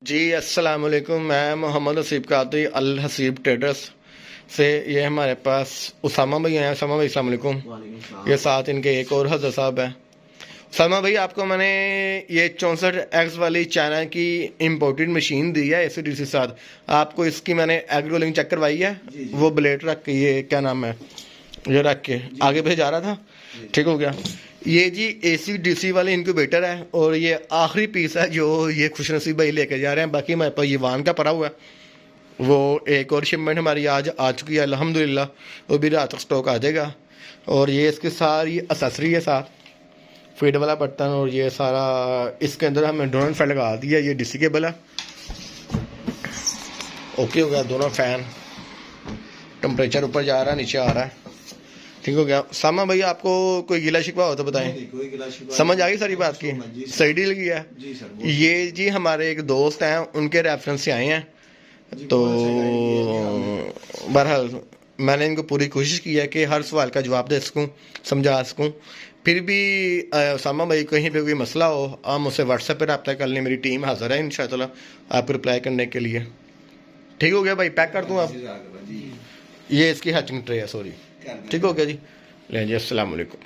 जी अस्सलाम वालेकुम। मैं मोहम्मद हसीब कादरी अल हसीब ट्रेडर्स से। ये हमारे पास उसामा भाई हैं। उसामा भाई अस्सलाम वालेकुम। ये साथ इनके एक और हजरत साहब हैं। उसामा भाई आपको मैंने ये 64X वाली चाइना की इम्पोर्टेड मशीन दी है AC/DC के साथ। आपको इसकी मैंने एग रोलिंग चेक करवाई है। वो ब्लेड रख के, ये क्या नाम है, ये रख के आगे भेजा रहा था, ठीक हो गया। ये जी AC/DC वाले इनक्यूबेटर है और ये आखिरी पीस है जो ये खुशनसीब भाई लेके जा रहे हैं। बाकी हमारे पास ये वान का पड़ा हुआ है। वो एक और शिपमेंट हमारी आज आ चुकी है अल्हम्दुलिल्लाह। वो भी रात तक स्टॉक आ जाएगा। और ये इसके सारी अससरी है, साथ फीड वाला बर्तन और ये सारा। इसके अंदर हमने दोनों फैन लगा दिया। ये DC केबल है, ओके हो गया। दोनों फैन, टेम्परेचर ऊपर जा रहा है, नीचे आ रहा है, ठीक हो गया। सामा भाई आपको कोई गिला शिकवा हो तो बताएं। समझ आ गई सारी बात की, सही डील की है। ये जी हमारे एक दोस्त हैं, उनके रेफरेंस से आए हैं। तो बहरहाल मैंने इनको पूरी कोशिश की है कि हर सवाल का जवाब दे सकूं, समझा सकूं। फिर भी सामा भाई कहीं पे कोई मसला हो, आप मुझसे व्हाट्सएप पर रब्ता कर लें। मेरी टीम हाजिर है इंशाअल्लाह आपको रिप्लाई करने के लिए। ठीक हो गया भाई, पैक कर दूँ आप। ये इसकी हैचिंग ट्रे है, सॉरी। ठीक हो गया जी, ले जी। अस्सलाम वालेकुम।